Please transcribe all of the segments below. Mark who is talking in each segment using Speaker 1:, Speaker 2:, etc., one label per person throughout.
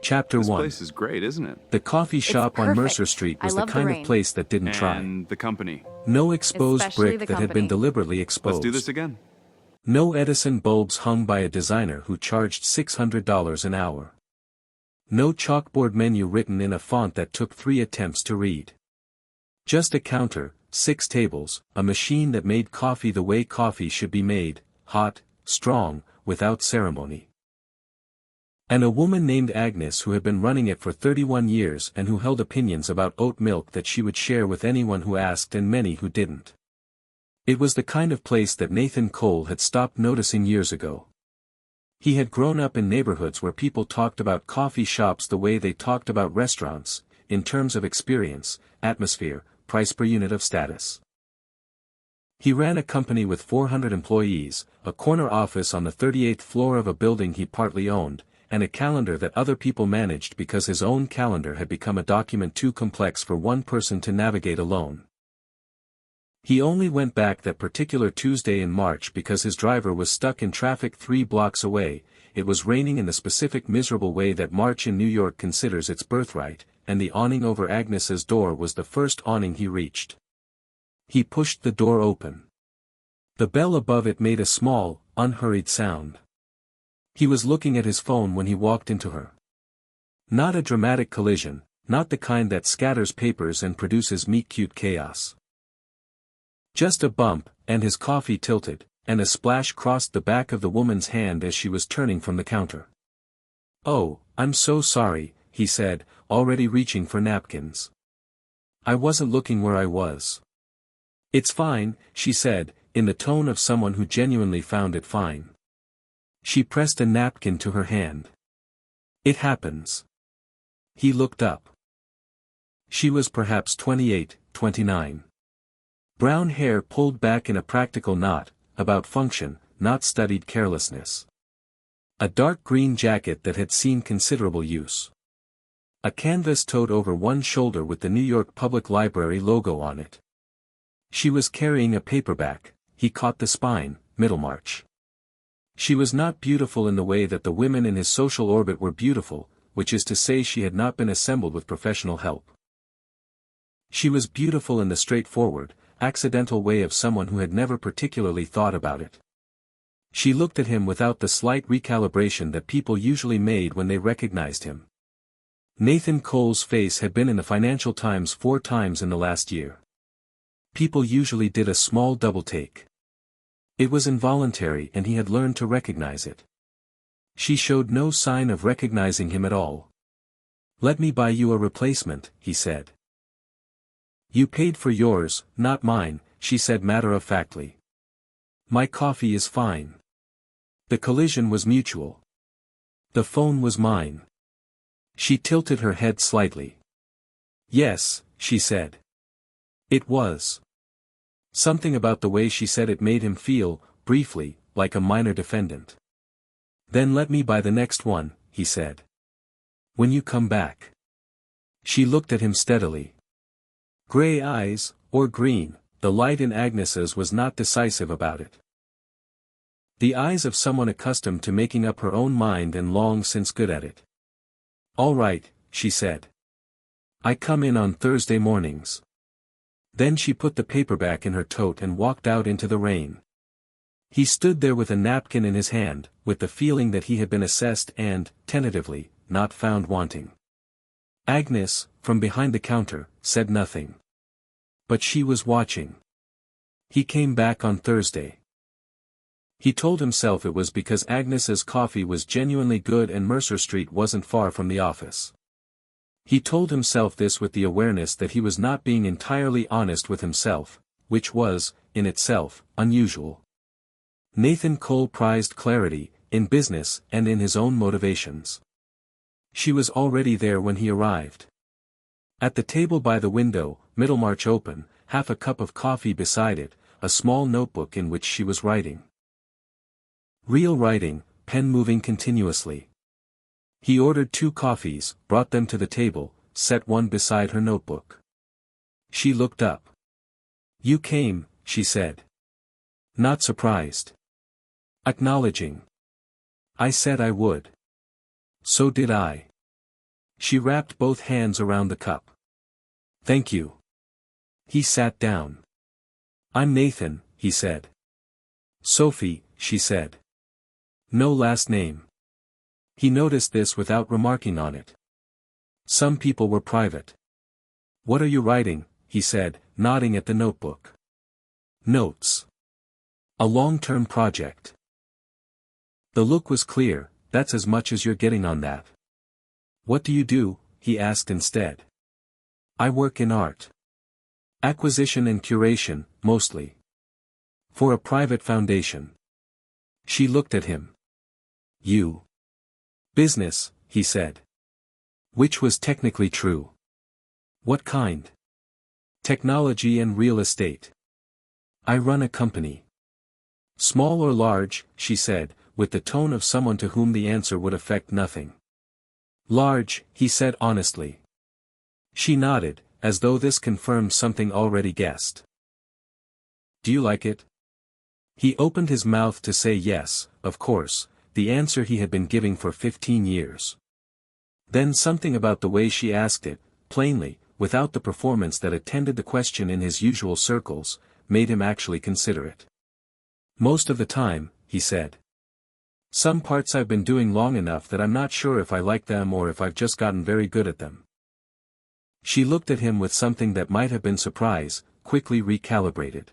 Speaker 1: Chapter
Speaker 2: This
Speaker 1: 1.
Speaker 2: place is great, isn't it?
Speaker 1: The coffee shop on
Speaker 3: perfect.
Speaker 1: Mercer Street was
Speaker 3: I
Speaker 1: the
Speaker 3: love the
Speaker 1: kind of
Speaker 3: rain.
Speaker 1: place that didn't try.
Speaker 2: And the company.
Speaker 1: No exposed
Speaker 3: Especially
Speaker 1: brick
Speaker 3: the
Speaker 1: that had been
Speaker 3: company.
Speaker 1: deliberately
Speaker 2: Let's
Speaker 1: exposed.
Speaker 2: do this again.
Speaker 1: No Edison bulbs hung by a designer who charged $600 an hour. No chalkboard menu written in a font that took 3 attempts to read. Just a counter, 6 tables, a machine that made coffee the way coffee should be made, hot, strong, without ceremony. And a woman named Agnes who had been running it for 31 years and who held opinions about oat milk that she would share with anyone who asked and many who didn't. It was the kind of place that Nathan Cole had stopped noticing years ago. He had grown up in neighborhoods where people talked about coffee shops the way they talked about restaurants, in terms of experience, atmosphere, price per unit of status. He ran a company with 400 employees, a corner office on the 38th floor of a building he partly owned, and a calendar that other people managed because his own calendar had become a document too complex for one person to navigate alone. He only went back that particular Tuesday in March because his driver was stuck in traffic 3 blocks away. It was raining in the specific miserable way that March in New York considers its birthright, and the awning over Agnes's door was the first awning he reached. He pushed the door open. The bell above it made a small, unhurried sound. He was looking at his phone when he walked into her. Not a dramatic collision, not the kind that scatters papers and produces meet-cute chaos. Just a bump, and his coffee tilted, and a splash crossed the back of the woman's hand as she was turning from the counter. "Oh, I'm so sorry," he said, already reaching for napkins. "I wasn't looking where I was." "It's fine," she said, in the tone of someone who genuinely found it fine. She pressed a napkin to her hand. "It happens." He looked up. She was perhaps 28, 29. Brown hair pulled back in a practical knot, about function, not studied carelessness. A dark green jacket that had seen considerable use. A canvas tote over one shoulder with the New York Public Library logo on it. She was carrying a paperback. He caught the spine, Middlemarch. She was not beautiful in the way that the women in his social orbit were beautiful, which is to say she had not been assembled with professional help. She was beautiful in the straightforward, accidental way of someone who had never particularly thought about it. She looked at him without the slight recalibration that people usually made when they recognized him. Nathan Cole's face had been in the Financial Times 4 times in the last year. People usually did a small double take. It was involuntary and he had learned to recognize it. She showed no sign of recognizing him at all. "Let me buy you a replacement," he said. "You paid for yours, not mine," she said matter-of-factly. "My coffee is fine." The collision was mutual. The phone was mine. She tilted her head slightly. "Yes," she said. It was. Something about the way she said it made him feel, briefly, like a minor defendant. "Then let me buy the next one," he said. "When you come back." She looked at him steadily. Gray eyes, or green, the light in Agnes's was not decisive about it. The eyes of someone accustomed to making up her own mind and long since good at it. "All right," she said. "I come in on Thursday mornings." Then she put the paperback in her tote and walked out into the rain. He stood there with a napkin in his hand, with the feeling that he had been assessed and, tentatively, not found wanting. Agnes, from behind the counter, said nothing. But she was watching. He came back on Thursday. He told himself it was because Agnes's coffee was genuinely good and Mercer Street wasn't far from the office. He told himself this with the awareness that he was not being entirely honest with himself, which was, in itself, unusual. Nathan Cole prized clarity, in business and in his own motivations. She was already there when he arrived. At the table by the window, Middlemarch open, half a cup of coffee beside it, a small notebook in which she was writing. Real writing, pen moving continuously. He ordered 2 coffees, brought them to the table, set one beside her notebook. She looked up. "You came," she said. Not surprised. Acknowledging. "I said I would." "So did I." She wrapped both hands around the cup. Thank you. He sat down. I'm Nathan, he said. Sophie, she said. No last name. He noticed this without remarking on it. Some people were private. What are you writing? He said, nodding at the notebook. Notes. A long-term project. The look was clear, that's as much as you're getting on that. What do you do? He asked instead. I work in art. Acquisition and curation, mostly. For a private foundation. She looked at him. You. Business, he said. Which was technically true. What kind? Technology and real estate. I run a company. Small or large, she said, with the tone of someone to whom the answer would affect nothing. Large, he said honestly. She nodded, as though this confirmed something already guessed. Do you like it? He opened his mouth to say yes, of course, the answer he had been giving for 15 years. Then something about the way she asked it, plainly, without the performance that attended the question in his usual circles, made him actually consider it. Most of the time, he said. Some parts I've been doing long enough that I'm not sure if I like them or if I've just gotten very good at them. She looked at him with something that might have been surprise, quickly recalibrated.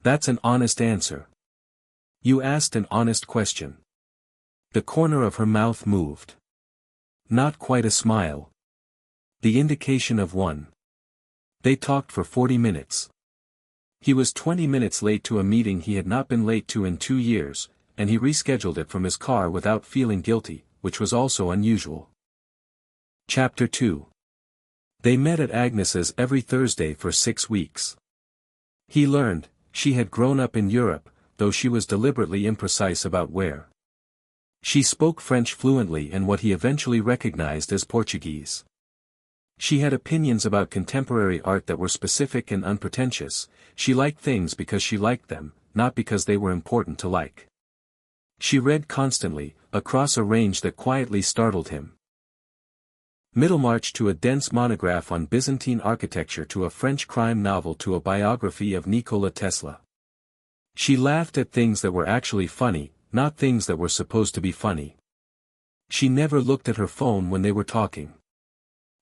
Speaker 1: That's an honest answer. You asked an honest question. The corner of her mouth moved. Not quite a smile. The indication of one. They talked for 40 minutes. He was 20 minutes late to a meeting he had not been late to in 2 years, and he rescheduled it from his car without feeling guilty, which was also unusual. Chapter 2. They met at Agnes's every Thursday for 6 weeks. He learned, she had grown up in Europe, though she was deliberately imprecise about where. She spoke French fluently and what he eventually recognized as Portuguese. She had opinions about contemporary art that were specific and unpretentious. She liked things because she liked them, not because they were important to like. She read constantly, across a range that quietly startled him. Middlemarch to a dense monograph on Byzantine architecture to a French crime novel to a biography of Nikola Tesla. She laughed at things that were actually funny, not things that were supposed to be funny. She never looked at her phone when they were talking.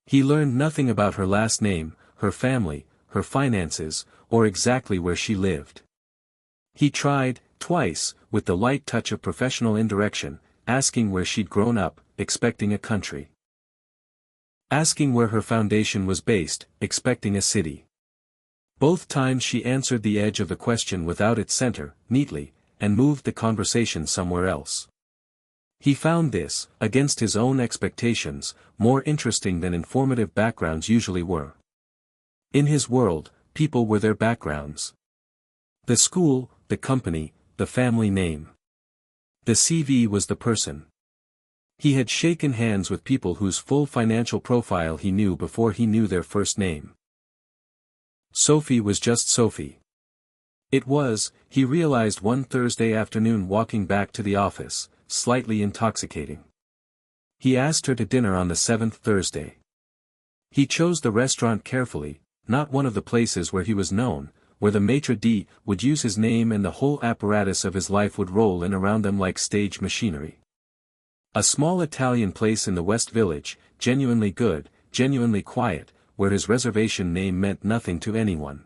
Speaker 1: He learned nothing about her last name, her family, her finances, or exactly where she lived. He tried, twice, with the light touch of professional indirection, asking where she'd grown up, expecting a country. Asking where her foundation was based, expecting a city. Both times she answered the edge of the question without its center, neatly, and moved the conversation somewhere else. He found this, against his own expectations, more interesting than informative backgrounds usually were. In his world, people were their backgrounds. The school, the company, the family name. The CV was the person. He had shaken hands with people whose full financial profile he knew before he knew their first name. Sophie was just Sophie. It was, he realized one Thursday afternoon walking back to the office, slightly intoxicating. He asked her to dinner on the 7th Thursday. He chose the restaurant carefully, not one of the places where he was known, where the maitre d' would use his name and the whole apparatus of his life would roll in around them like stage machinery. A small Italian place in the West Village, genuinely good, genuinely quiet, where his reservation name meant nothing to anyone.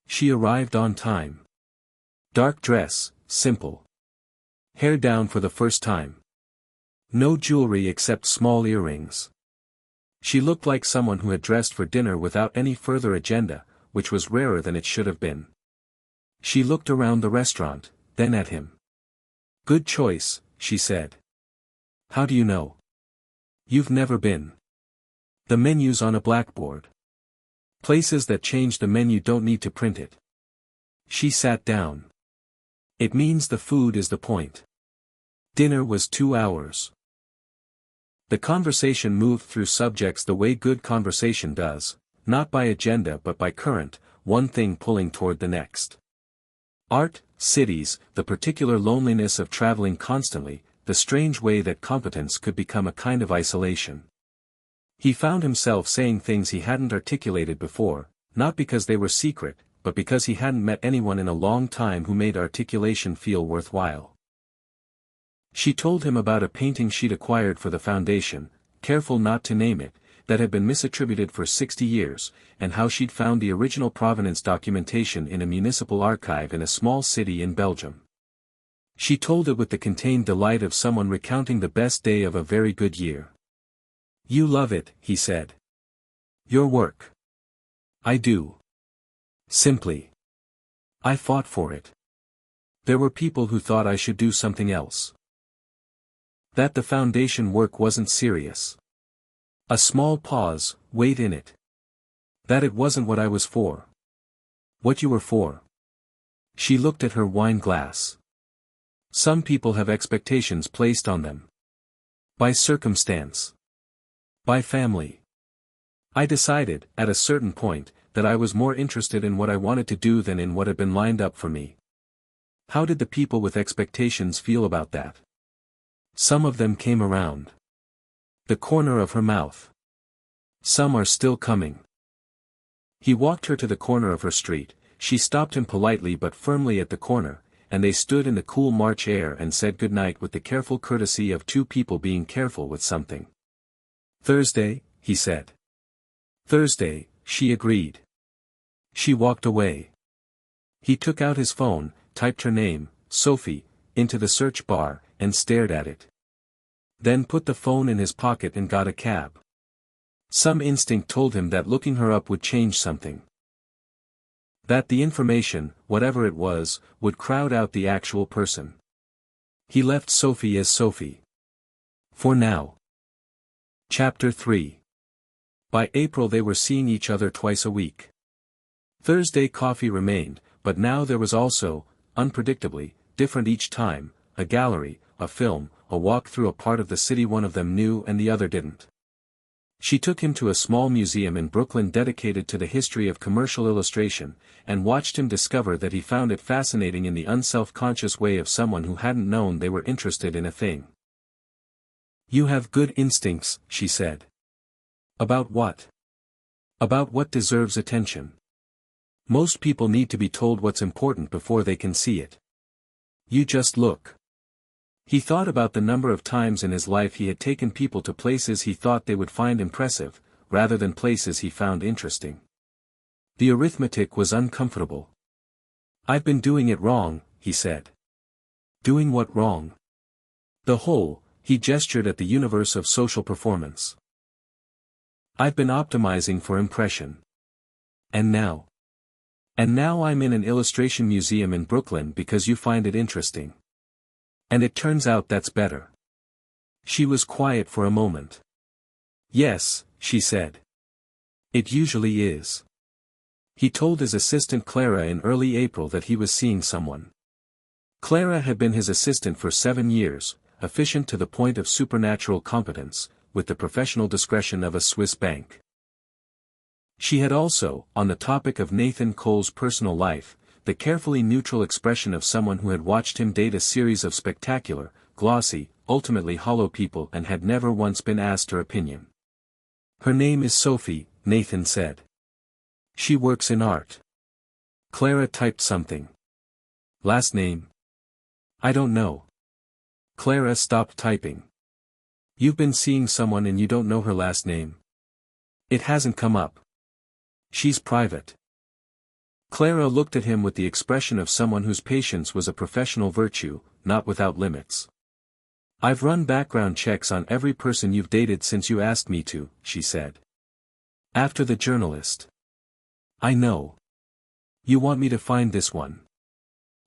Speaker 1: She arrived on time. Dark dress, simple. Hair down for the first time. No jewelry except small earrings. She looked like someone who had dressed for dinner without any further agenda, which was rarer than it should have been. She looked around the restaurant, then at him. Good choice, she said. How do you know? You've never been. The menu's on a blackboard. Places that change the menu don't need to print it. She sat down. It means the food is the point. Dinner was 2 hours. The conversation moved through subjects the way good conversation does, not by agenda but by current, one thing pulling toward the next. Art, cities, the particular loneliness of traveling constantly, the strange way that competence could become a kind of isolation. He found himself saying things he hadn't articulated before, not because they were secret, but because he hadn't met anyone in a long time who made articulation feel worthwhile. She told him about a painting she'd acquired for the foundation, careful not to name it, that had been misattributed for 60 years, and how she'd found the original provenance documentation in a municipal archive in a small city in Belgium. She told it with the contained delight of someone recounting the best day of a very good year. "You love it," he said. "Your work." "I do. Simply. I fought for it. There were people who thought I should do something else. That the foundation work wasn't serious. A small pause, weight in it. That it wasn't what I was for. What you were for." She looked at her wine glass. "Some people have expectations placed on them. By circumstance. By family. I decided, at a certain point, that I was more interested in what I wanted to do than in what had been lined up for me. How did the people with expectations feel about that? Some of them came around. The corner of her mouth. Some are still coming." He walked her to the corner of her street. She stopped him politely but firmly at the corner, and they stood in the cool March air and said goodnight with the careful courtesy of two people being careful with something. "Thursday," he said. "Thursday," she agreed. She walked away. He took out his phone, typed her name, Sophie, into the search bar, and stared at it. Then put the phone in his pocket and got a cab. Some instinct told him that looking her up would change something. That the information, whatever it was, would crowd out the actual person. He left Sophie as Sophie. For now. Chapter 3. By April they were seeing each other twice a week. Thursday coffee remained, but now there was also, unpredictably, different each time, a gallery, a film, a walk through a part of the city one of them knew and the other didn't. She took him to a small museum in Brooklyn dedicated to the history of commercial illustration, and watched him discover that he found it fascinating in the unself-conscious way of someone who hadn't known they were interested in a thing. "You have good instincts," she said. "About what?" "About what deserves attention. Most people need to be told what's important before they can see it. You just look." He thought about the number of times in his life he had taken people to places he thought they would find impressive, rather than places he found interesting. The arithmetic was uncomfortable. "I've been doing it wrong," he said. "Doing what wrong?" "The whole," he gestured at the universe of social performance. "I've been optimizing for impression. And now? And now I'm in an illustration museum in Brooklyn because you find it interesting. And it turns out that's better." She was quiet for a moment. "Yes," she said. "It usually is." He told his assistant Clara in early April that he was seeing someone. Clara had been his assistant for 7 years, efficient to the point of supernatural competence, with the professional discretion of a Swiss bank. She had also, on the topic of Nathan Cole's personal life, the carefully neutral expression of someone who had watched him date a series of spectacular, glossy, ultimately hollow people and had never once been asked her opinion. "Her name is Sophie," Nathan said. "She works in art." Clara typed something. "Last name?" "I don't know." Clara stopped typing. "You've been seeing someone and you don't know her last name?" "It hasn't come up." "She's private." Clara looked at him with the expression of someone whose patience was a professional virtue, not without limits. "I've run background checks on every person you've dated since you asked me to," she said. "After the journalist." "I know. You want me to find this one?"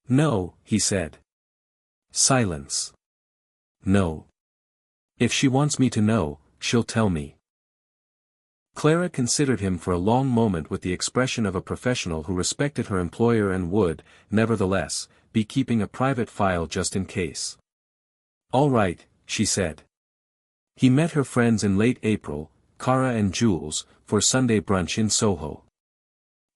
Speaker 1: "No," he said. Silence. "No. If she wants me to know, she'll tell me." Clara considered him for a long moment with the expression of a professional who respected her employer and would, nevertheless, be keeping a private file just in case. "All right," she said. He met her friends in late April, Cara and Jules, for Sunday brunch in Soho.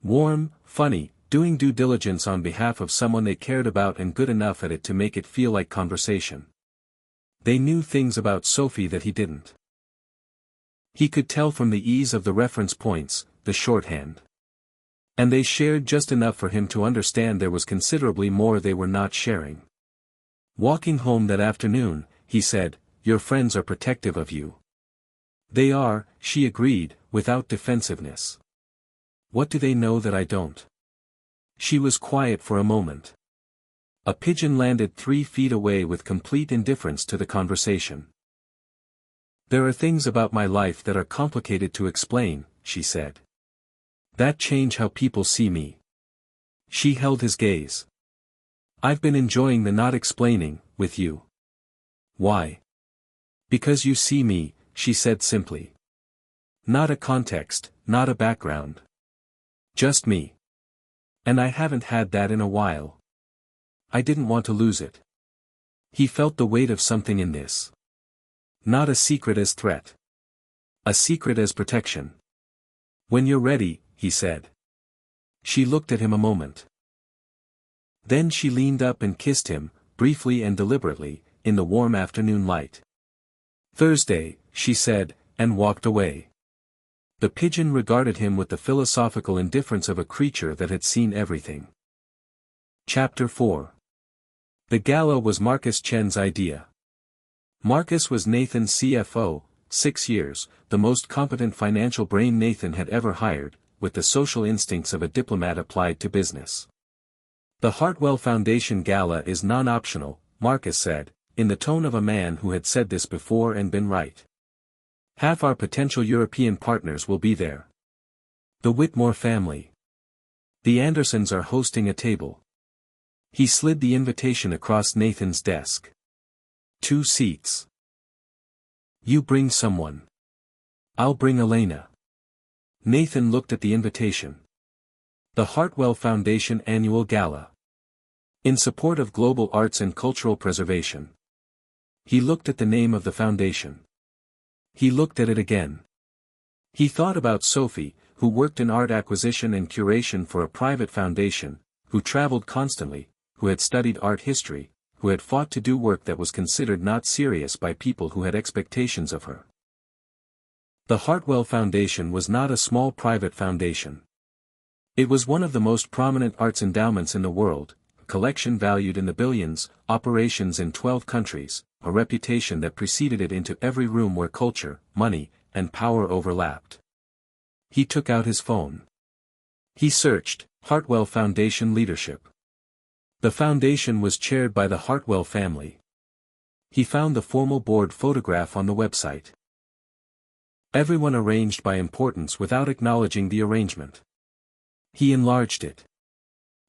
Speaker 1: Warm, funny, doing due diligence on behalf of someone they cared about and good enough at it to make it feel like conversation. They knew things about Sophie that he didn't. He could tell from the ease of the reference points, the shorthand. And they shared just enough for him to understand there was considerably more they were not sharing. Walking home that afternoon, he said, "Your friends are protective of you." "They are," she agreed, without defensiveness. "What do they know that I don't?" She was quiet for a moment. A pigeon landed 3 feet away with complete indifference to the conversation. "There are things about my life that are complicated to explain," she said. "That change how people see me." She held his gaze. "I've been enjoying the not explaining, with you." "Why?" "Because you see me," she said simply. "Not a context, not a background. Just me. And I haven't had that in a while. I didn't want to lose it." He felt the weight of something in this. Not a secret as threat. A secret as protection. "When you're ready," he said. She looked at him a moment. Then she leaned up and kissed him, briefly and deliberately, in the warm afternoon light. "Thursday," she said, and walked away. The pigeon regarded him with the philosophical indifference of a creature that had seen everything. Chapter 4. The gala was Marcus Chen's idea. Marcus was Nathan's CFO, 6 years, the most competent financial brain Nathan had ever hired, with the social instincts of a diplomat applied to business. "The Hartwell Foundation Gala is non-optional," Marcus said, in the tone of a man who had said this before and been right. "Half our potential European partners will be there. The Whitmore family. The Andersons are hosting a table." He slid the invitation across Nathan's desk. 2 seats. "You bring someone." "I'll bring Elena." Nathan looked at the invitation. "The Hartwell Foundation Annual Gala. In support of global arts and cultural preservation." He looked at the name of the foundation. He looked at it again. He thought about Sophie, who worked in art acquisition and curation for a private foundation, who traveled constantly, who had studied art history, who had fought to do work that was considered not serious by people who had expectations of her. The Hartwell Foundation was not a small private foundation. It was one of the most prominent arts endowments in the world, a collection valued in the billions, operations in 12 countries, a reputation that preceded it into every room where culture, money, and power overlapped. He took out his phone. He searched, Hartwell Foundation leadership. The foundation was chaired by the Hartwell family. He found the formal board photograph on the website. Everyone arranged by importance without acknowledging the arrangement. He enlarged it.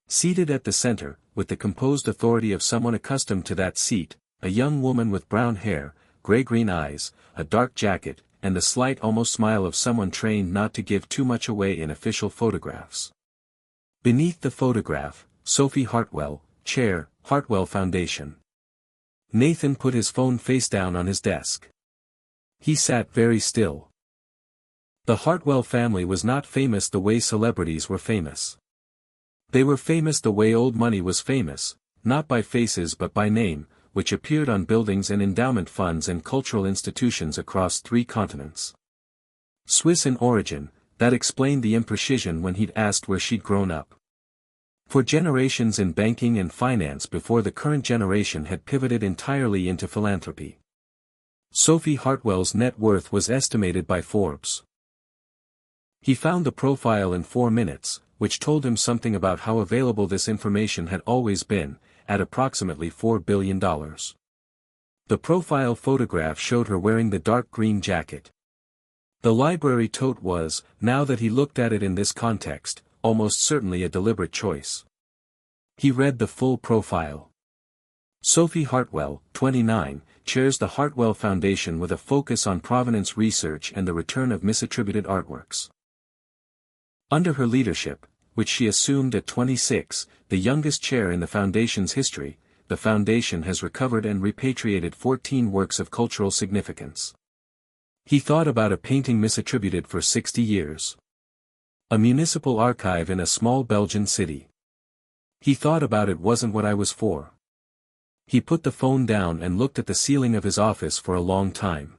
Speaker 1: Seated at the center, with the composed authority of someone accustomed to that seat, a young woman with brown hair, gray-green eyes, a dark jacket, and the slight almost smile of someone trained not to give too much away in official photographs. Beneath the photograph, Sophie Hartwell, Chair, Hartwell Foundation. Nathan put his phone face down on his desk. He sat very still. The Hartwell family was not famous the way celebrities were famous. They were famous the way old money was famous, not by faces but by name, which appeared on buildings and endowment funds and cultural institutions across 3 continents. Swiss in origin, that explained the imprecision when he'd asked where she'd grown up. For generations in banking and finance before the current generation had pivoted entirely into philanthropy. Sophie Hartwell's net worth was estimated by Forbes. He found the profile in 4 minutes, which told him something about how available this information had always been, at approximately $4 billion. The profile photograph showed her wearing the dark green jacket. The library tote was, now that he looked at it in this context, almost certainly a deliberate choice. He read the full profile. Sophie Hartwell, 29, chairs the Hartwell Foundation with a focus on provenance research and the return of misattributed artworks. Under her leadership, which she assumed at 26, the youngest chair in the Foundation's history, the Foundation has recovered and repatriated 14 works of cultural significance. He thought about a painting misattributed for 60 years. A municipal archive in a small Belgian city. He thought about it wasn't what I was for. He put the phone down and looked at the ceiling of his office for a long time.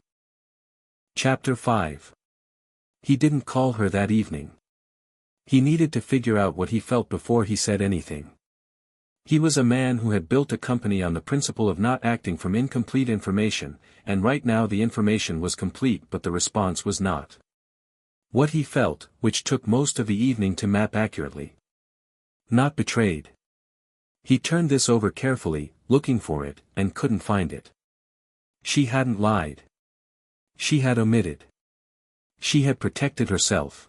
Speaker 1: Chapter 5. He didn't call her that evening. He needed to figure out what he felt before he said anything. He was a man who had built a company on the principle of not acting from incomplete information, and right now the information was complete but the response was not. What he felt, which took most of the evening to map accurately. Not betrayed. He turned this over carefully, looking for it, and couldn't find it. She hadn't lied. She had omitted. She had protected herself.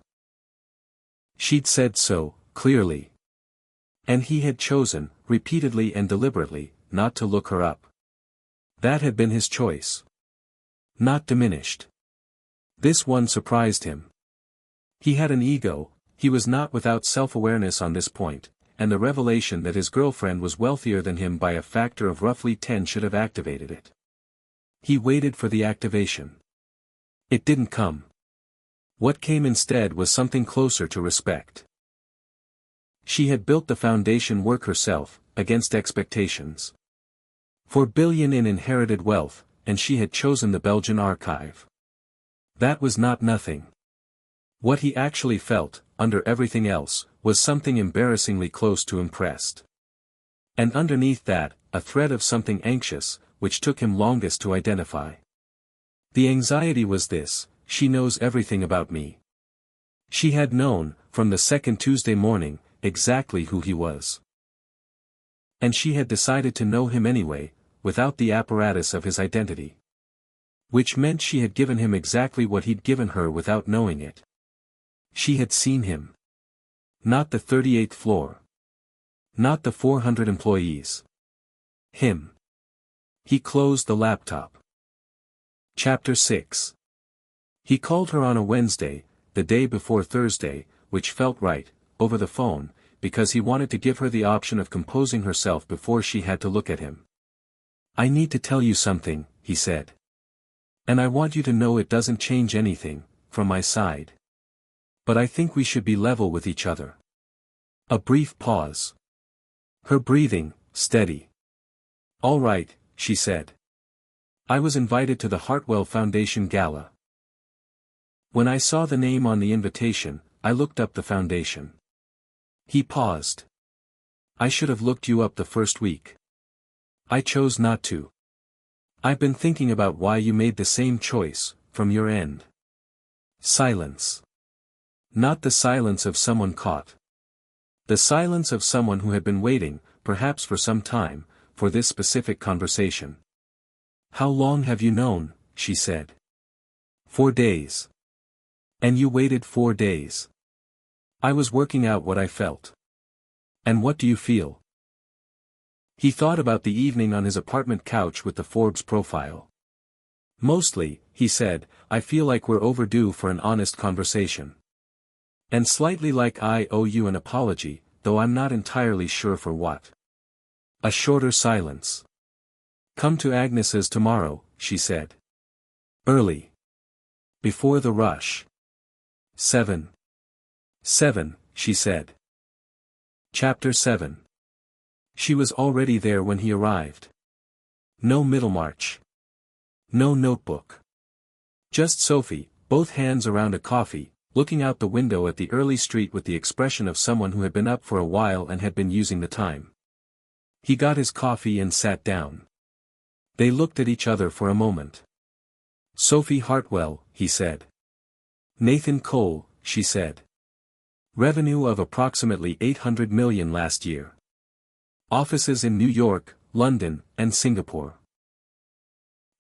Speaker 1: She'd said so, clearly. And he had chosen, repeatedly and deliberately, not to look her up. That had been his choice. Not diminished. This one surprised him. He had an ego, he was not without self-awareness on this point, and the revelation that his girlfriend was wealthier than him by a factor of roughly 10 should have activated it. He waited for the activation. It didn't come. What came instead was something closer to respect. She had built the foundation work herself, against expectations. 4 billion in inherited wealth, and she had chosen the Belgian archive. That was not nothing. What he actually felt, under everything else, was something embarrassingly close to impressed. And underneath that, a thread of something anxious, which took him longest to identify. The anxiety was this: she knows everything about me. She had known, from the second Tuesday morning, exactly who he was. And she had decided to know him anyway, without the apparatus of his identity. Which meant she had given him exactly what he'd given her without knowing it. She had seen him. Not the 38th floor. Not the 400 employees. Him. He closed the laptop. Chapter 6. He called her on a Wednesday, the day before Thursday, which felt right, over the phone, because he wanted to give her the option of composing herself before she had to look at him. "I need to tell you something," he said. "And I want you to know it doesn't change anything, from my side. But I think we should be level with each other." A brief pause. Her breathing, steady. "All right," she said. "I was invited to the Hartwell Foundation Gala. When I saw the name on the invitation, I looked up the foundation." He paused. "I should have looked you up the first week. I chose not to. I've been thinking about why you made the same choice, from your end." Silence. Not the silence of someone caught. The silence of someone who had been waiting, perhaps for some time, for this specific conversation. "How long have you known?" she said. 4 days. "And you waited 4 days?" "I was working out what I felt." "And what do you feel?" He thought about the evening on his apartment couch with the Forbes profile. "Mostly," he said, "I feel like we're overdue for an honest conversation. And slightly like I owe you an apology, though I'm not entirely sure for what." A shorter silence. "Come to Agnes's tomorrow," she said. "Early. Before the rush." 7. 7, she said. Chapter 7. She was already there when he arrived. No Middlemarch. No notebook. Just Sophie, both hands around a coffee, looking out the window at the early street with the expression of someone who had been up for a while and had been using the time. He got his coffee and sat down. They looked at each other for a moment. "Sophie Hartwell," he said. "Nathan Cole," she said. "Revenue of approximately 800 million last year. Offices in New York, London, and Singapore.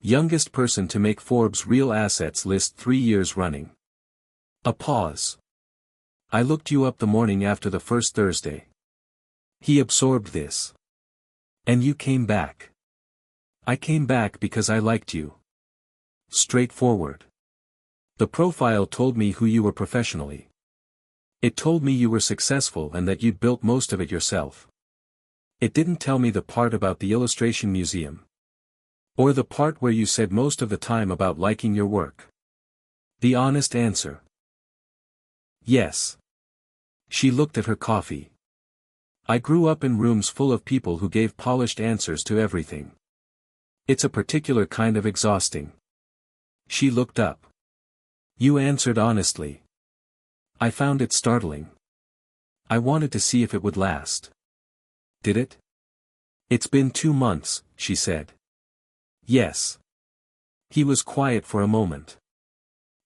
Speaker 1: Youngest person to make Forbes' real assets list 3 years running." A pause. "I looked you up the morning after the first Thursday." He absorbed this. "And you came back." "I came back because I liked you." Straightforward. "The profile told me who you were professionally. It told me you were successful and that you'd built most of it yourself. It didn't tell me the part about the Illustration Museum. Or the part where you said most of the time about liking your work." The honest answer. "Yes." She looked at her coffee. "I grew up in rooms full of people who gave polished answers to everything. It's a particular kind of exhausting." She looked up. "You answered honestly." I found it startling. I wanted to see if it would last. Did it? It's been 2 months, she said. Yes. He was quiet for a moment.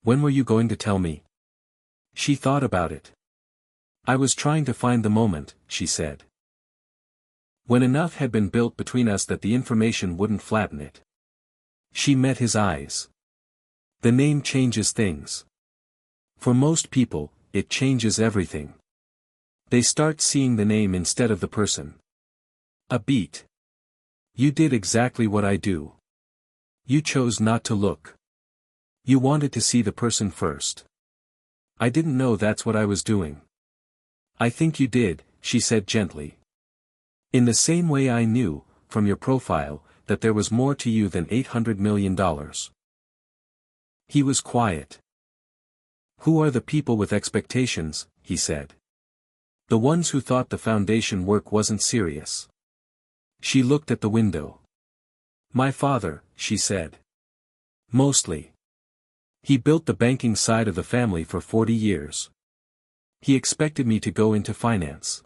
Speaker 1: When were you going to tell me? She thought about it. I was trying to find the moment, she said. When enough had been built between us that the information wouldn't flatten it. She met his eyes. The name changes things. For most people, it changes everything. They start seeing the name instead of the person. A beat. You did exactly what I do. You chose not to look. You wanted to see the person first. I didn't know that's what I was doing. I think you did, she said gently. In the same way I knew, from your profile, that there was more to you than $800 million. He was quiet. Who are the people with expectations, he said. The ones who thought the foundation work wasn't serious. She looked at the window. My father, she said. Mostly. He built the banking side of the family for 40 years. He expected me to go into finance.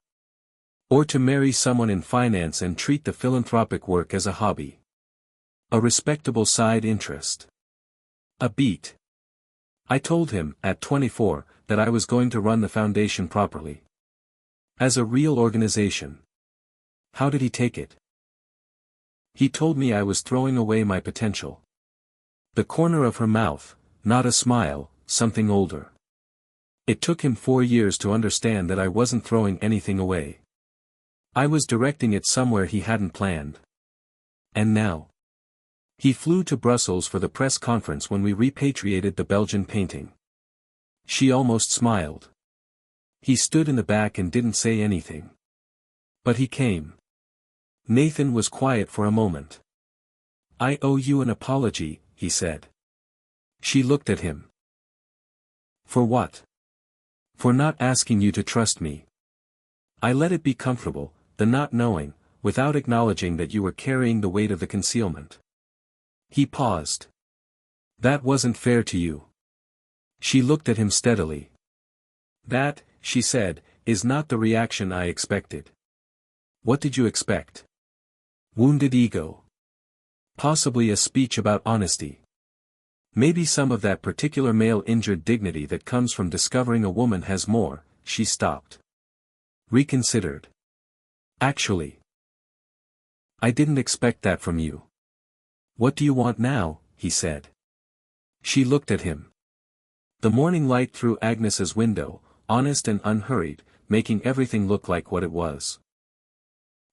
Speaker 1: Or to marry someone in finance and treat the philanthropic work as a hobby. A respectable side interest. A beat. I told him, at 24, that I was going to run the foundation properly. As a real organization. How did he take it? He told me I was throwing away my potential. The corner of her mouth, not a smile, something older. It took him 4 years to understand that I wasn't throwing anything away. I was directing it somewhere he hadn't planned. And now? He flew to Brussels for the press conference when we repatriated the Belgian painting. She almost smiled. He stood in the back and didn't say anything. But he came. Nathan was quiet for a moment. I owe you an apology, he said. She looked at him. For what? For not asking you to trust me. I let it be comfortable, the not knowing, without acknowledging that you were carrying the weight of the concealment. He paused. That wasn't fair to you. She looked at him steadily. That, she said, is not the reaction I expected. What did you expect? Wounded ego. Possibly a speech about honesty. Maybe some of that particular male injured dignity that comes from discovering a woman has more. She stopped. Reconsidered. Actually. I didn't expect that from you. What do you want now, he said. She looked at him. The morning light through Agnes's window, honest and unhurried, making everything look like what it was.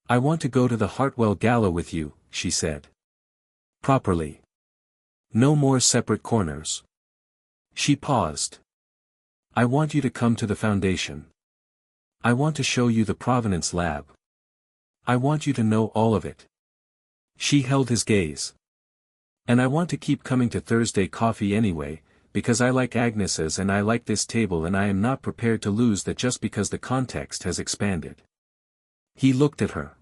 Speaker 1: I want to go to the Hartwell Gala with you, she said. Properly. No more separate corners. She paused. I want you to come to the foundation. I want to show you the provenance lab. I want you to know all of it. She held his gaze. And I want to keep coming to Thursday coffee anyway, because I like Agnes's and I like this table and I am not prepared to lose that just because the context has expanded. He looked at her.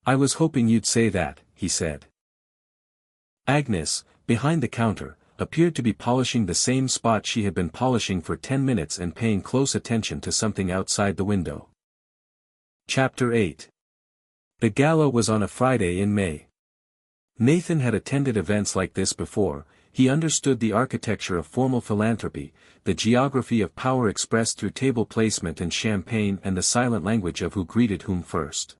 Speaker 1: I was hoping you'd say that, he said. Agnes, behind the counter, appeared to be polishing the same spot she had been polishing for 10 minutes and paying close attention to something outside the window. Chapter 8. The gala was on a Friday in May. Nathan had attended events like this before. He understood the architecture of formal philanthropy, the geography of power expressed through table placement and champagne and the silent language of who greeted whom first.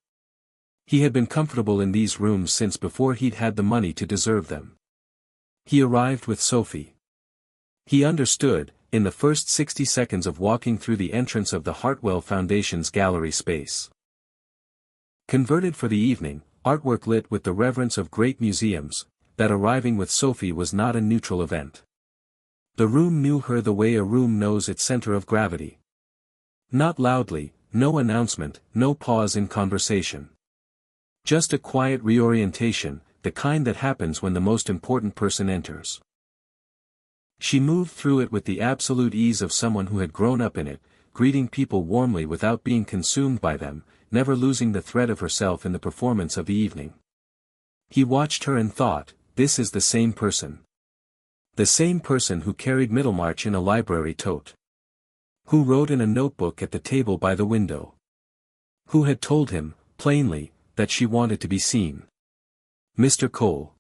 Speaker 1: He had been comfortable in these rooms since before he'd had the money to deserve them. He arrived with Sophie. He understood, in the first 60 seconds of walking through the entrance of the Hartwell Foundation's gallery space. Converted for the evening, artwork lit with the reverence of great museums, that arriving with Sophie was not a neutral event. The room knew her the way a room knows its center of gravity. Not loudly, no announcement, no pause in conversation. Just a quiet reorientation, the kind that happens when the most important person enters. She moved through it with the absolute ease of someone who had grown up in it, greeting people warmly without being consumed by them, never losing the thread of herself in the performance of the evening. He watched her and thought, this is the same person. The same person who carried Middlemarch in a library tote. Who wrote in a notebook at the table by the window? Who had told him, plainly, that she wanted to be seen? Mr. Cole.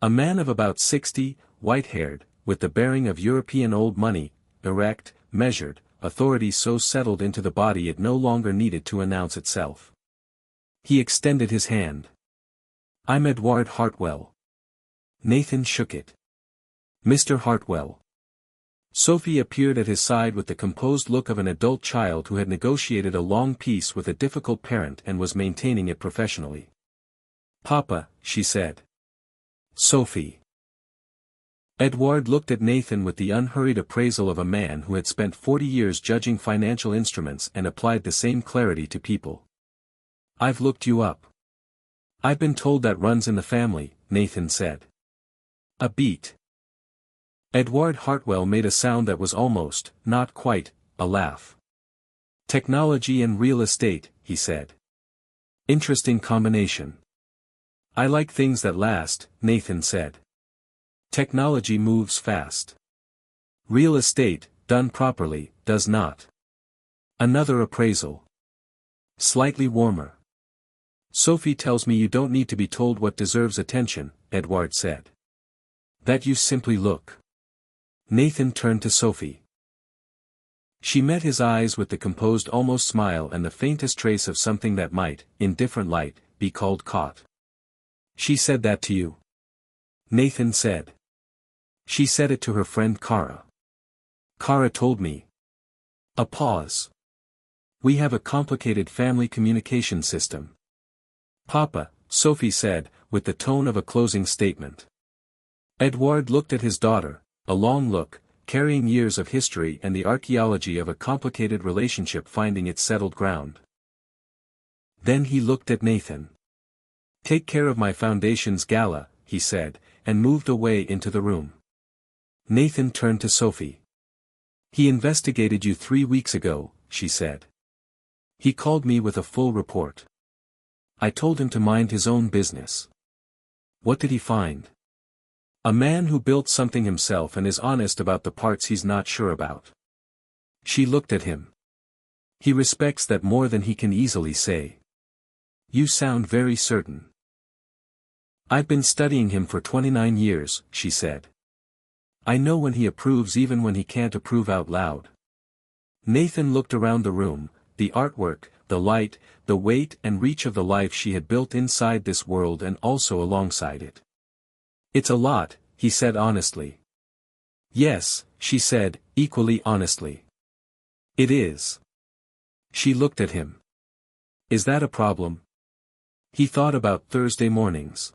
Speaker 1: A man of about 60, white-haired, with the bearing of European old money, erect, measured, authority so settled into the body it no longer needed to announce itself. He extended his hand. "I'm Edward Hartwell." Nathan shook it. "Mr. Hartwell." Sophie appeared at his side with the composed look of an adult child who had negotiated a long peace with a difficult parent and was maintaining it professionally. "Papa," she said. "Sophie." Edward looked at Nathan with the unhurried appraisal of a man who had spent 40 years judging financial instruments and applied the same clarity to people. "I've looked you up. I've been told that runs in the family," Nathan said. "A beat." Edward Hartwell made a sound that was almost, not quite, a laugh. "Technology and real estate," he said. "Interesting combination." "I like things that last," Nathan said. "Technology moves fast. Real estate, done properly, does not." Another appraisal. Slightly warmer. "Sophie tells me you don't need to be told what deserves attention," Edward said. "That you simply look." Nathan turned to Sophie. She met his eyes with the composed almost smile and the faintest trace of something that might, in different light, be called caught. "She said that to you?" Nathan said. "She said it to her friend Kara. Kara told me." A pause. "We have a complicated family communication system." "Papa," Sophie said, with the tone of a closing statement. Edward looked at his daughter, a long look, carrying years of history and the archaeology of a complicated relationship finding its settled ground. Then he looked at Nathan. "Take care of my foundation's gala," he said, and moved away into the room. Nathan turned to Sophie. "He investigated you 3 weeks ago," she said. "He called me with a full report. I told him to mind his own business." "What did he find?" "A man who built something himself and is honest about the parts he's not sure about." She looked at him. "He respects that more than he can easily say." "You sound very certain." "I've been studying him for 29 years, she said. "I know when he approves even when he can't approve out loud." Nathan looked around the room, the artwork, the light, the weight and reach of the life she had built inside this world and also alongside it. "It's a lot," he said honestly. "Yes," she said, equally honestly. "It is." She looked at him. "Is that a problem?" He thought about Thursday mornings.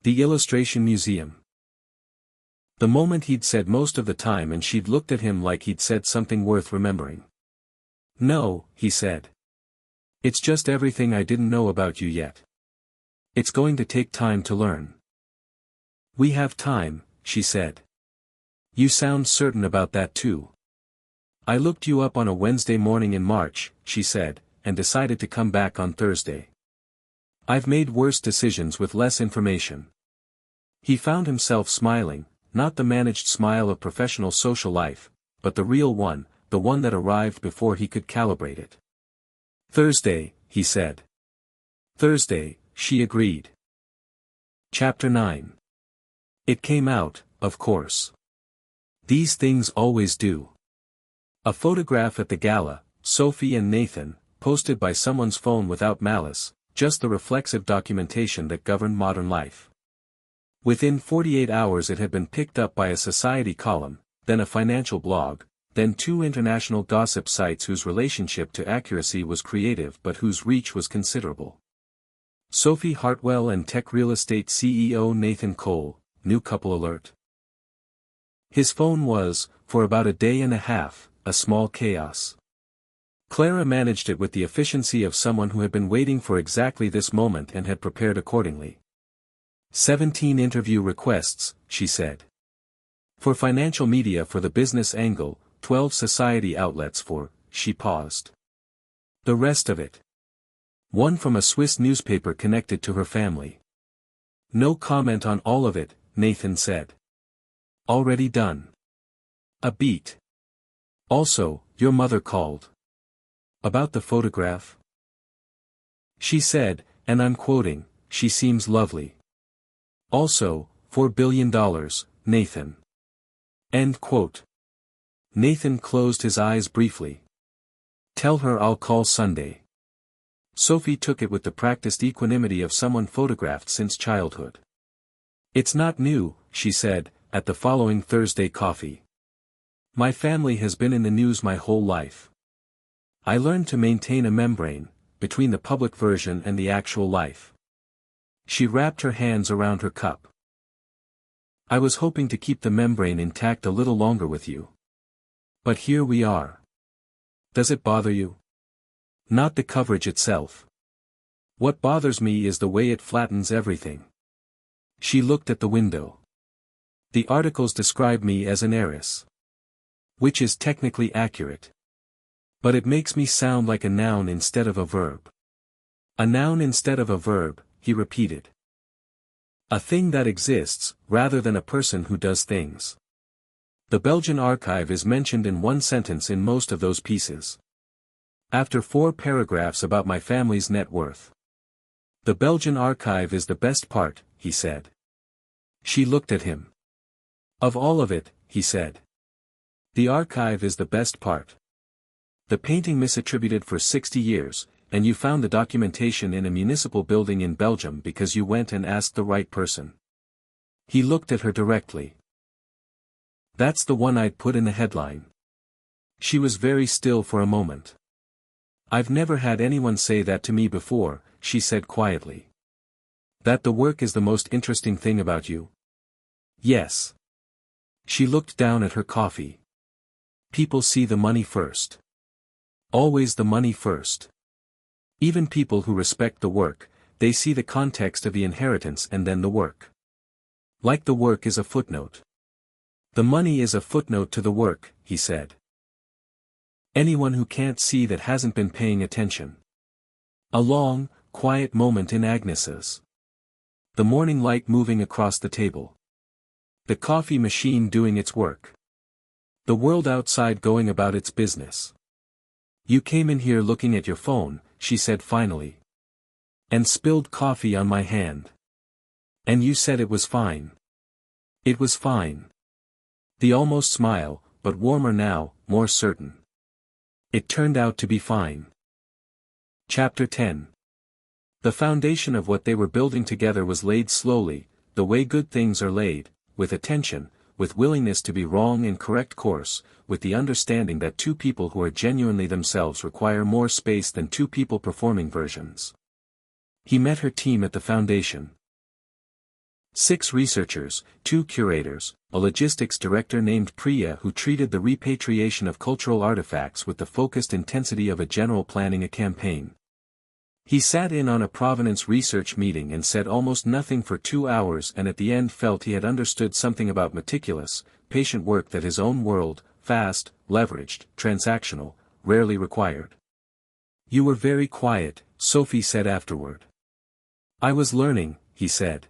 Speaker 1: The Illustration Museum. The moment he'd said most of the time and she'd looked at him like he'd said something worth remembering. "No," he said. "It's just everything I didn't know about you yet. It's going to take time to learn." "We have time," she said. "You sound certain about that too." "I looked you up on a Wednesday morning in March," she said, "and decided to come back on Thursday. I've made worse decisions with less information." He found himself smiling, not the managed smile of professional social life, but the real one, the one that arrived before he could calibrate it. "Thursday," he said. "Thursday," she agreed. Chapter 9. It came out, of course. These things always do. A photograph at the gala, Sophie and Nathan, posted by someone's phone without malice, just the reflexive documentation that governed modern life. Within 48 hours it had been picked up by a society column, then a financial blog, then 2 international gossip sites whose relationship to accuracy was creative but whose reach was considerable. Sophie Hartwell and tech real estate CEO Nathan Cole, new couple alert. His phone was, for about a day and a half, a small chaos. Clara managed it with the efficiency of someone who had been waiting for exactly this moment and had prepared accordingly. 17 interview requests, she said. For financial media for the business angle, 12 society outlets for, she paused. The rest of it. One from a Swiss newspaper connected to her family. No comment on all of it, Nathan said. Already done. A beat. Also, your mother called. About the photograph? She said, and I'm quoting, she seems lovely. Also, $4 billion, Nathan. End quote. Nathan closed his eyes briefly. Tell her I'll call Sunday. Sophie took it with the practiced equanimity of someone photographed since childhood. It's not new, she said, at the following Thursday coffee. My family has been in the news my whole life. I learned to maintain a membrane between the public version and the actual life. She wrapped her hands around her cup. I was hoping to keep the membrane intact a little longer with you. But here we are. Does it bother you? Not the coverage itself. What bothers me is the way it flattens everything. She looked at the window. The articles describe me as an heiress. Which is technically accurate. But it makes me sound like a noun instead of a verb. A noun instead of a verb, he repeated. A thing that exists, rather than a person who does things. The Belgian archive is mentioned in one sentence in most of those pieces. After 4 paragraphs about my family's net worth. The Belgian archive is the best part, he said. She looked at him. Of all of it, he said. The archive is the best part. The painting misattributed for 60 years, and you found the documentation in a municipal building in Belgium because you went and asked the right person. He looked at her directly. That's the one I'd put in the headline. She was very still for a moment. I've never had anyone say that to me before, she said quietly. That the work is the most interesting thing about you? Yes. She looked down at her coffee. People see the money first. Always the money first. Even people who respect the work, they see the context of the inheritance and then the work. Like the work is a footnote. The money is a footnote to the work, he said. Anyone who can't see that hasn't been paying attention. A long, quiet moment in Agnes's. The morning light moving across the table. The coffee machine doing its work. The world outside going about its business. You came in here looking at your phone, she said finally. And spilled coffee on my hand. And you said it was fine. It was fine. The almost smile, but warmer now, more certain. It turned out to be fine. Chapter 10. The foundation of what they were building together was laid slowly, the way good things are laid, with attention, with willingness to be wrong and correct course, with the understanding that 2 people who are genuinely themselves require more space than 2 people performing versions. He met her team at the foundation. 6 researchers, 2 curators, a logistics director named Priya who treated the repatriation of cultural artifacts with the focused intensity of a general planning a campaign. He sat in on a provenance research meeting and said almost nothing for 2 hours and at the end felt he had understood something about meticulous, patient work that his own world, fast, leveraged, transactional, rarely required. You were very quiet, Sophie said afterward. I was learning, he said.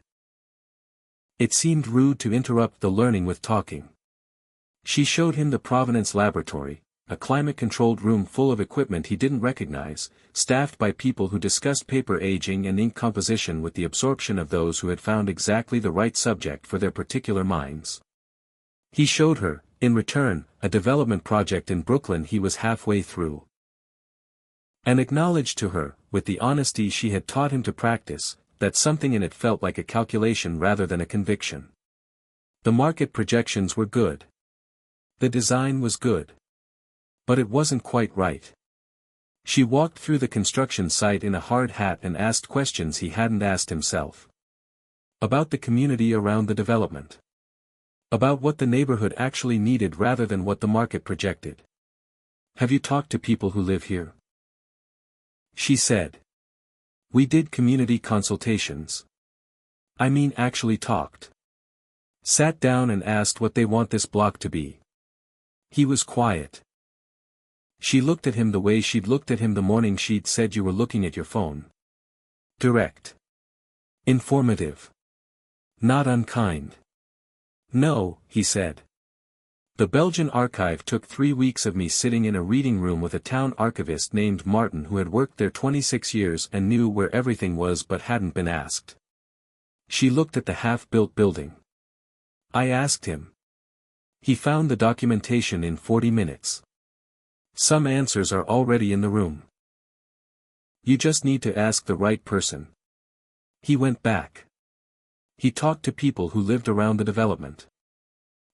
Speaker 1: It seemed rude to interrupt the learning with talking. She showed him the provenance laboratory, a climate-controlled room full of equipment he didn't recognize, staffed by people who discussed paper aging and ink composition with the absorption of those who had found exactly the right subject for their particular minds. He showed her, in return, a development project in Brooklyn he was halfway through. And acknowledged to her, with the honesty she had taught him to practice, that something in it felt like a calculation rather than a conviction. The market projections were good. The design was good. But it wasn't quite right. She walked through the construction site in a hard hat and asked questions he hadn't asked himself. About the community around the development. About what the neighborhood actually needed rather than what the market projected. Have you talked to people who live here? She said. We did community consultations. I mean actually talked. Sat down and asked what they want this block to be. He was quiet. She looked at him the way she'd looked at him the morning she'd said you were looking at your phone. Direct. Informative. Not unkind. No, he said. The Belgian archive took 3 weeks of me sitting in a reading room with a town archivist named Martin who had worked there 26 years and knew where everything was but hadn't been asked. She looked at the half-built building. I asked him. He found the documentation in 40 minutes. Some answers are already in the room. You just need to ask the right person. He went back. He talked to people who lived around the development.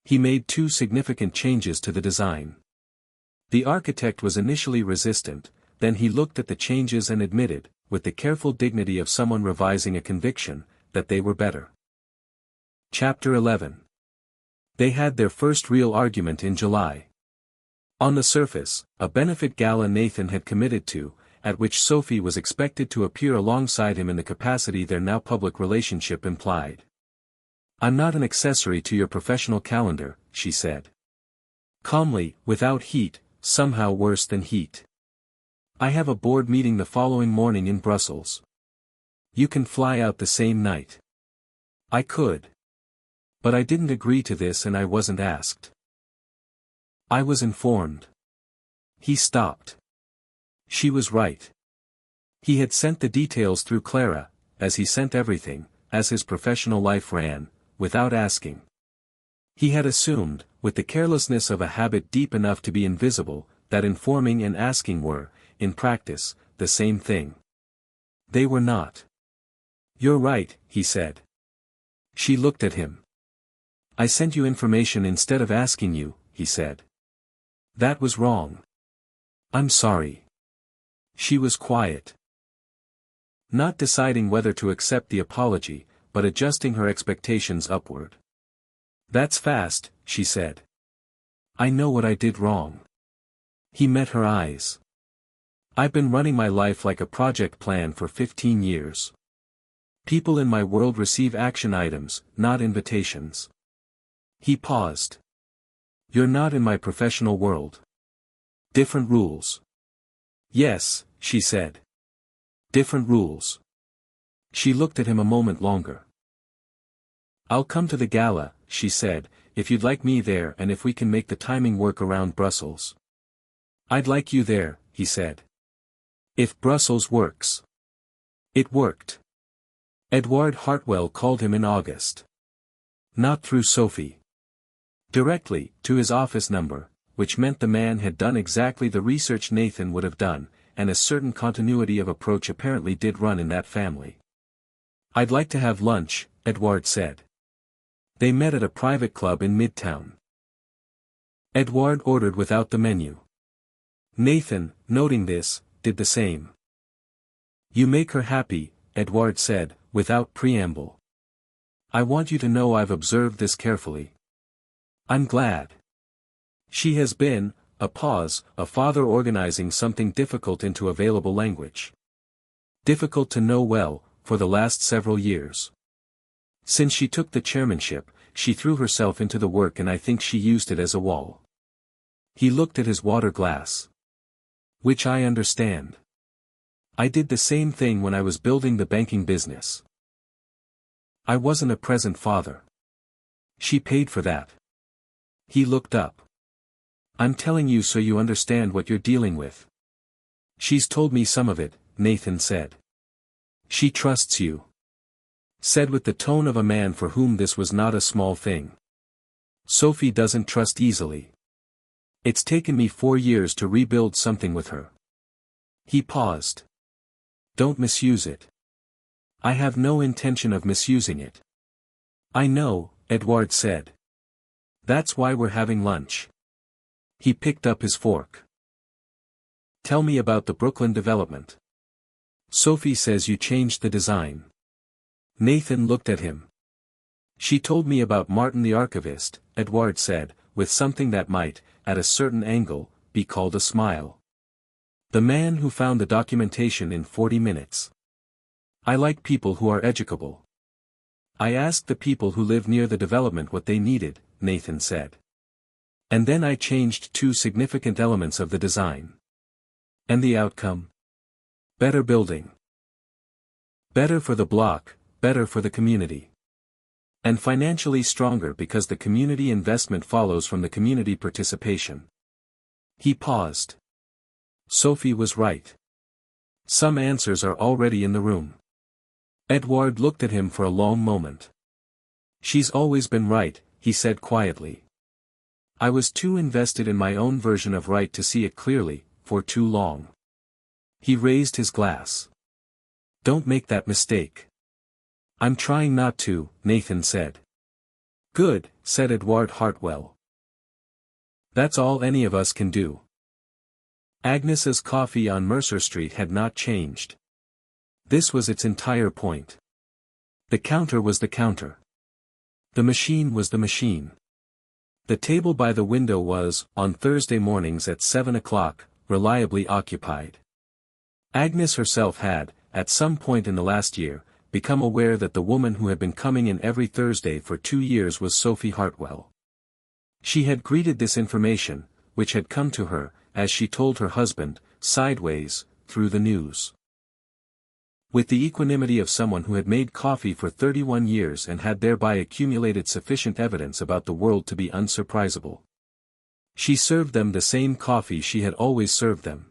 Speaker 1: He made 2 significant changes to the design. The architect was initially resistant, then he looked at the changes and admitted, with the careful dignity of someone revising a conviction, that they were better. Chapter 11. They had their first real argument in July. On the surface, a benefit gala Nathan had committed to, at which Sophie was expected to appear alongside him in the capacity their now public relationship implied. I'm not an accessory to your professional calendar, she said. Calmly, without heat, somehow worse than heat. I have a board meeting the following morning in Brussels. You can fly out the same night. I could. But I didn't agree to this and I wasn't asked. I was informed. He stopped. She was right. He had sent the details through Clara, as he sent everything, as his professional life ran, without asking. He had assumed, with the carelessness of a habit deep enough to be invisible, that informing and asking were, in practice, the same thing. They were not. You're right, he said. She looked at him. I sent you information instead of asking you, he said. That was wrong. I'm sorry. She was quiet. Not deciding whether to accept the apology, but adjusting her expectations upward. That's fast, she said. I know what I did wrong. He met her eyes. I've been running my life like a project plan for 15 years. People in my world receive action items, not invitations. He paused. You're not in my professional world. Different rules. Yes, she said. Different rules. She looked at him a moment longer. I'll come to the gala, she said, if you'd like me there and if we can make the timing work around Brussels. I'd like you there, he said. If Brussels works. It worked. Edward Hartwell called him in August. Not through Sophie. Directly, to his office number, which meant the man had done exactly the research Nathan would have done, and a certain continuity of approach apparently did run in that family. I'd like to have lunch, Edward said. They met at a private club in Midtown. Edward ordered without the menu. Nathan, noting this, did the same. You make her happy, Edward said, without preamble. I want you to know I've observed this carefully. I'm glad. She has been, a pause, a father organizing something difficult into available language. Difficult to know well, for the last several years. Since she took the chairmanship, she threw herself into the work and I think she used it as a wall. He looked at his water glass. Which I understand. I did the same thing when I was building the banking business. I wasn't a present father. She paid for that. He looked up. I'm telling you so you understand what you're dealing with. She's told me some of it, Nathan said. She trusts you. Said with the tone of a man for whom this was not a small thing. Sophie doesn't trust easily. It's taken me 4 years to rebuild something with her. He paused. Don't misuse it. I have no intention of misusing it. I know, Edward said. That's why we're having lunch. He picked up his fork. Tell me about the Brooklyn development. Sophie says you changed the design. Nathan looked at him. She told me about Martin the archivist, Edward said, with something that might, at a certain angle, be called a smile. The man who found the documentation in 40 minutes. I like people who are educable. I asked the people who live near the development what they needed, Nathan said. And then I changed 2 significant elements of the design. And the outcome? Better building. Better for the block, better for the community. And financially stronger because the community investment follows from the community participation. He paused. Sophie was right. Some answers are already in the room. Edward looked at him for a long moment. She's always been right, he said quietly. I was too invested in my own version of right to see it clearly, for too long. He raised his glass. Don't make that mistake. I'm trying not to, Nathan said. Good, said Edward Hartwell. That's all any of us can do. Agnes's coffee on Mercer Street had not changed. This was its entire point. The counter was the counter. The machine was the machine. The table by the window was, on Thursday mornings at 7 o'clock, reliably occupied. Agnes herself had, at some point in the last year, become aware that the woman who had been coming in every Thursday for 2 years was Sophie Hartwell. She had greeted this information, which had come to her, as she told her husband, sideways, through the news. With the equanimity of someone who had made coffee for 31 years and had thereby accumulated sufficient evidence about the world to be unsurprisable. She served them the same coffee she had always served them.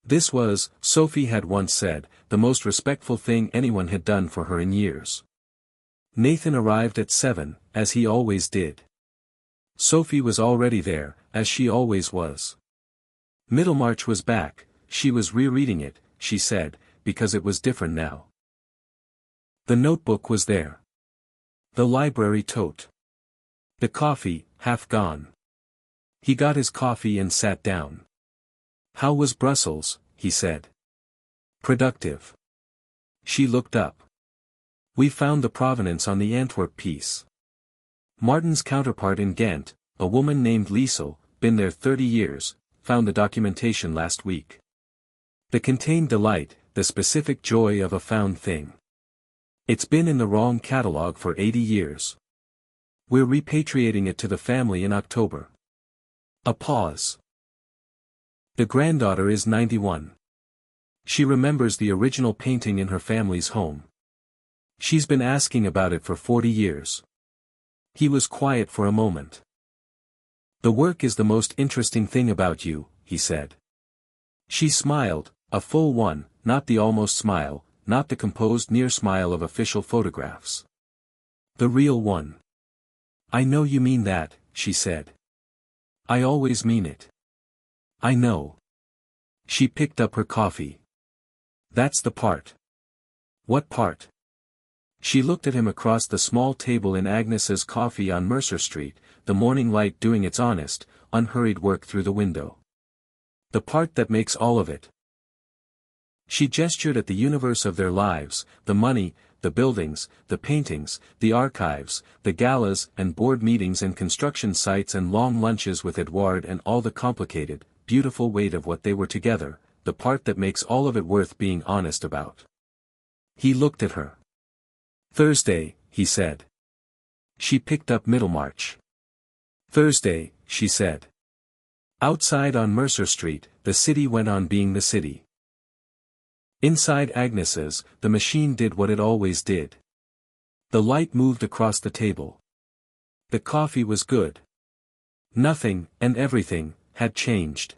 Speaker 1: This was, Sophie had once said, the most respectful thing anyone had done for her in years. Nathan arrived at 7, as he always did. Sophie was already there, as she always was. Middlemarch was back, she was rereading it, she said, because it was different now. The notebook was there. The library tote. The coffee, half gone. He got his coffee and sat down. How was Brussels, he said. Productive. She looked up. We found the provenance on the Antwerp piece. Martin's counterpart in Ghent, a woman named Liesel, been there 30 years, found the documentation last week. The contained delight, the specific joy of a found thing. It's been in the wrong catalogue for 80 years. We're repatriating it to the family in October. A pause. The granddaughter is 91. She remembers the original painting in her family's home. She's been asking about it for 40 years. He was quiet for a moment. The work is the most interesting thing about you, he said. She smiled, a full one, not the almost smile, not the composed near smile of official photographs. The real one. I know you mean that, she said. I always mean it. I know. She picked up her coffee. That's the part. What part? She looked at him across the small table in Agnes's coffee on Mercer Street, the morning light doing its honest, unhurried work through the window. The part that makes all of it. She gestured at the universe of their lives, the money, the buildings, the paintings, the archives, the galas and board meetings and construction sites and long lunches with Edouard and all the complicated, beautiful weight of what they were together, the part that makes all of it worth being honest about. He looked at her. Thursday, he said. She picked up Middlemarch. Thursday, she said. Outside on Mercer Street, the city went on being the city. Inside Agnes's, the machine did what it always did. The light moved across the table. The coffee was good. Nothing, and everything, had changed.